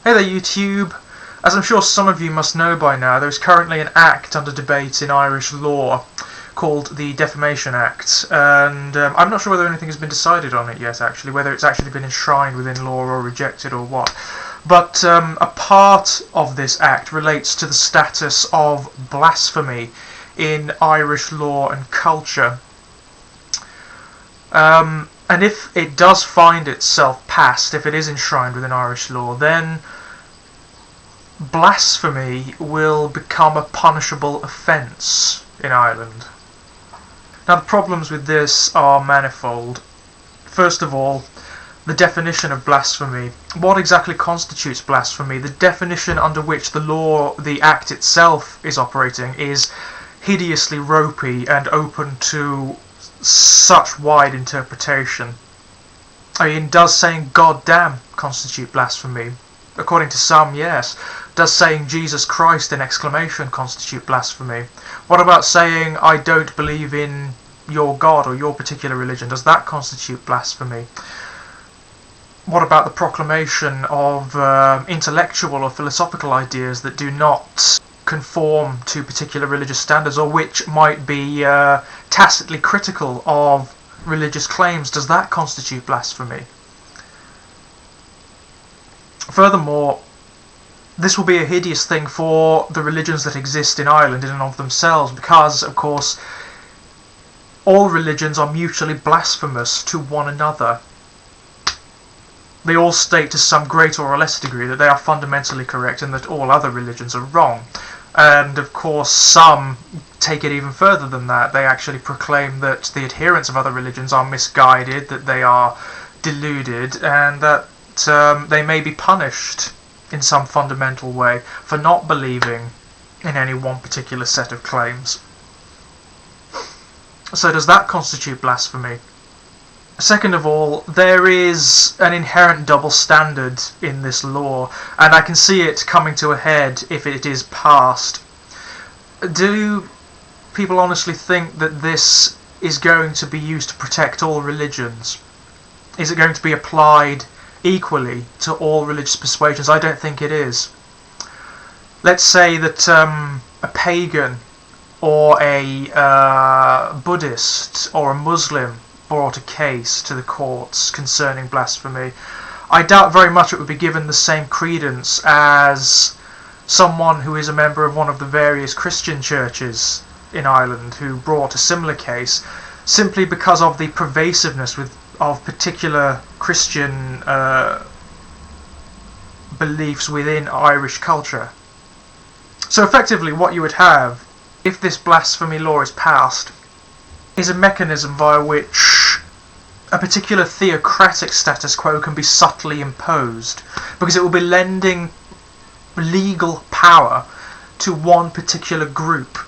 Hey there YouTube! As I'm sure some of you must know by now, there is currently an act under debate in Irish law called the Defamation Act, and I'm not sure whether anything has been decided on it yet actually, whether it's actually been enshrined within law or rejected or what. But a part of this act relates to the status of blasphemy in Irish law and culture. And if it does find itself passed, if it is enshrined within Irish law, then blasphemy will become a punishable offence in Ireland. Now, the problems with this are manifold. First of all, the definition of blasphemy. What exactly constitutes blasphemy? The definition under which the Act itself is operating is hideously ropey and open to such wide interpretation. I mean, does saying "God damn" constitute blasphemy? According to some, yes. Does saying "Jesus Christ" in exclamation constitute blasphemy? What about saying "I don't believe in your God or your particular religion"? Does that constitute blasphemy? What about the proclamation of intellectual or philosophical ideas that do not conform to particular religious standards, or which might be tacitly critical of religious claims? Does that constitute blasphemy? Furthermore, this will be a hideous thing for the religions that exist in Ireland in and of themselves, because, of course, all religions are mutually blasphemous to one another. They all state to some greater or less degree that they are fundamentally correct and that all other religions are wrong. And of course some take it even further than that. They actually proclaim that the adherents of other religions are misguided, that they are deluded, and that they may be punished in some fundamental way for not believing in any one particular set of claims. So does that constitute blasphemy? Second of all, there is an inherent double standard in this law, and I can see it coming to a head if it is passed. Do people honestly think that this is going to be used to protect all religions? Is it going to be applied equally to all religious persuasions? I don't think it is. Let's say that a pagan or a Buddhist or a Muslim brought a case to the courts concerning blasphemy. I doubt very much it would be given the same credence as someone who is a member of one of the various Christian churches in Ireland who brought a similar case, simply because of the pervasiveness of particular Christian beliefs within Irish culture. So effectively what you would have, if this blasphemy law is passed, is a mechanism via which a particular theocratic status quo can be subtly imposed, because it will be lending legal power to one particular group,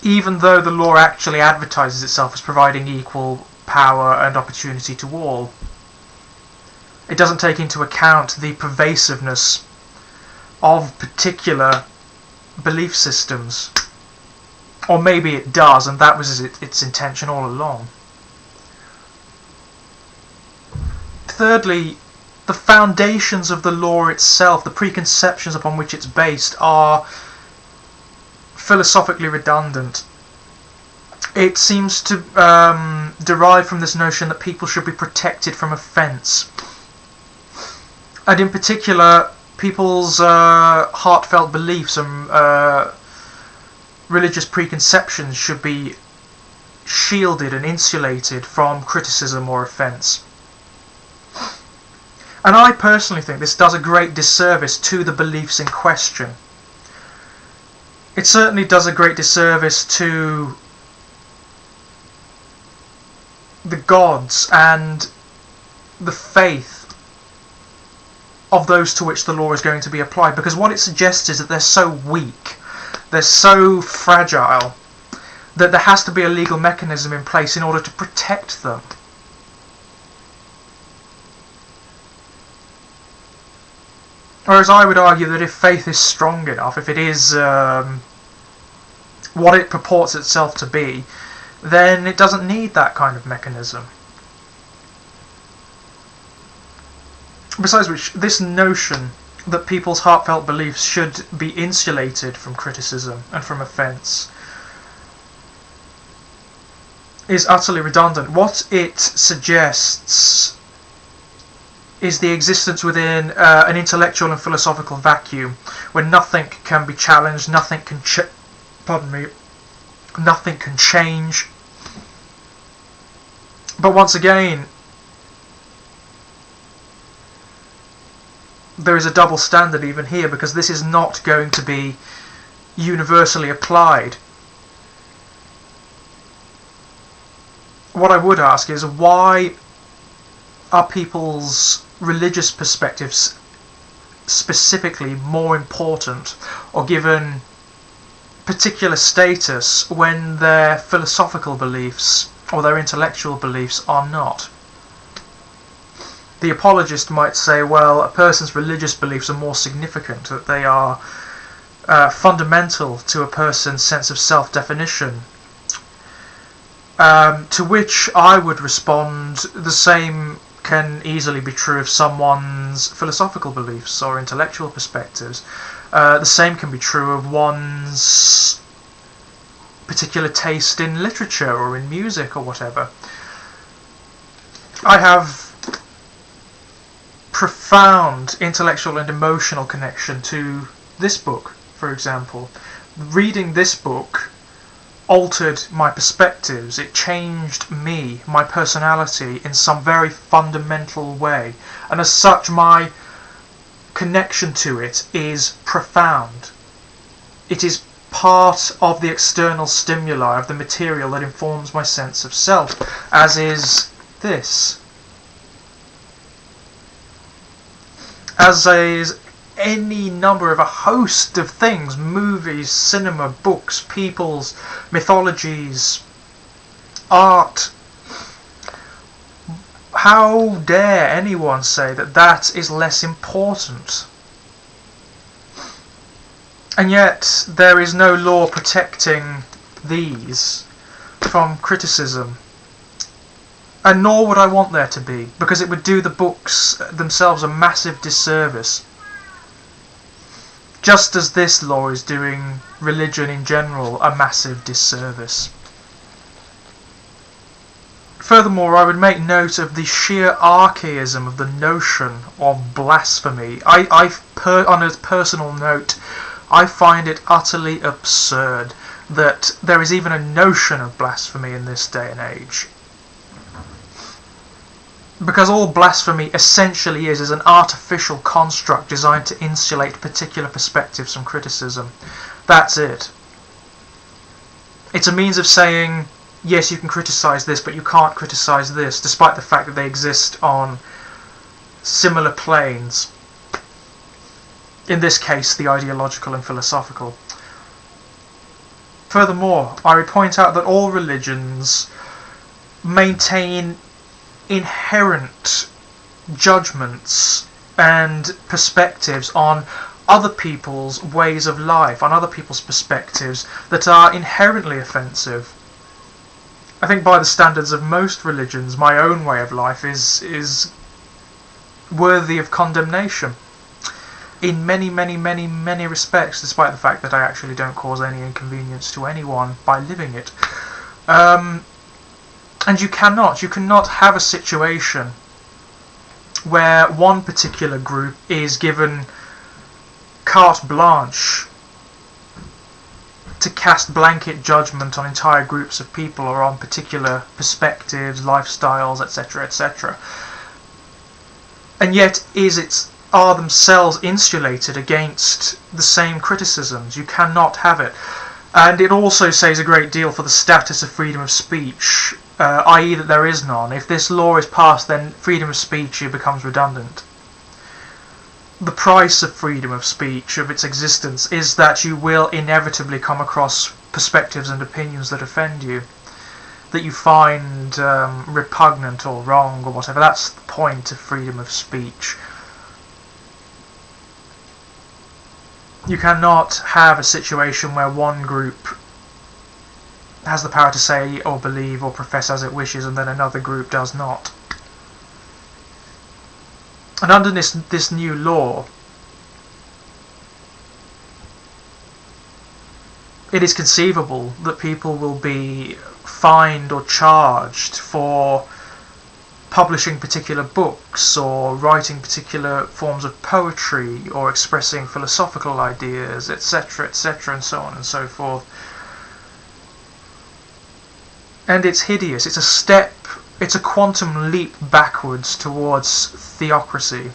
even though the law actually advertises itself as providing equal power and opportunity to all. It doesn't take into account the pervasiveness of particular belief systems. Or maybe it does, and that was its intention all along. Thirdly, the foundations of the law itself, the preconceptions upon which it's based, are philosophically redundant. It seems to derive from this notion that people should be protected from offence. And in particular, people's heartfelt beliefs and religious preconceptions should be shielded and insulated from criticism or offence. And I personally think this does a great disservice to the beliefs in question. It certainly does a great disservice to the gods and the faith of those to which the law is going to be applied, because what it suggests is that they're so weak, they're so fragile, that there has to be a legal mechanism in place in order to protect them. Whereas I would argue that if faith is strong enough, if it is what it purports itself to be, then it doesn't need that kind of mechanism. Besides which, this notion that people's heartfelt beliefs should be insulated from criticism and from offence is utterly redundant. What it suggests is the existence within an intellectual and philosophical vacuum where nothing can be challenged, nothing can nothing can change. But once again, there is a double standard even here, because this is not going to be universally applied. What I would ask is, why are people's religious perspectives specifically more important or given particular status when their philosophical beliefs or their intellectual beliefs are not? The apologist might say, well, a person's religious beliefs are more significant, that they are fundamental to a person's sense of self-definition. To which I would respond, the same can easily be true of someone's philosophical beliefs or intellectual perspectives. The same can be true of one's particular taste in literature or in music or whatever. I have profound intellectual and emotional connection to this book, for example. Reading this book altered my perspectives. It changed me, my personality, in some very fundamental way, and as such my connection to it is profound. It is part of the external stimuli of the material that informs my sense of self, as is this. As is any number of a host of things: movies, cinema, books, peoples, mythologies, art. How dare anyone say that that is less important? And yet there is no law protecting these from criticism. And nor would I want there to be, because it would do the books themselves a massive disservice. Just as this law is doing religion in general a massive disservice. Furthermore, I would make note of the sheer archaism of the notion of blasphemy. On a personal note, I find it utterly absurd that there is even a notion of blasphemy in this day and age. Because all blasphemy essentially is an artificial construct designed to insulate particular perspectives from criticism. That's it. It's a means of saying, yes, you can criticise this, but you can't criticise this, despite the fact that they exist on similar planes. In this case, the ideological and philosophical. Furthermore, I would point out that all religions maintain inherent judgments and perspectives on other people's ways of life, on other people's perspectives that are inherently offensive. I think by the standards of most religions, my own way of life is worthy of condemnation in many, many, many, many respects, despite the fact that I actually don't cause any inconvenience to anyone by living it. And you cannot have a situation where one particular group is given carte blanche to cast blanket judgment on entire groups of people or on particular perspectives, lifestyles, etc., etc. And yet are themselves insulated against the same criticisms. You cannot have it. And it also says a great deal for the status of freedom of speech, i.e. that there is none. If this law is passed, then freedom of speech becomes redundant. The price of freedom of speech, of its existence, is that you will inevitably come across perspectives and opinions that offend you, that you find repugnant or wrong or whatever. That's the point of freedom of speech. You cannot have a situation where one group has the power to say or believe or profess as it wishes and then another group does not. And under this new law, it is conceivable that people will be fined or charged for publishing particular books or writing particular forms of poetry or expressing philosophical ideas, etc., etc., and so on and so forth. And it's hideous. It's a quantum leap backwards towards theocracy.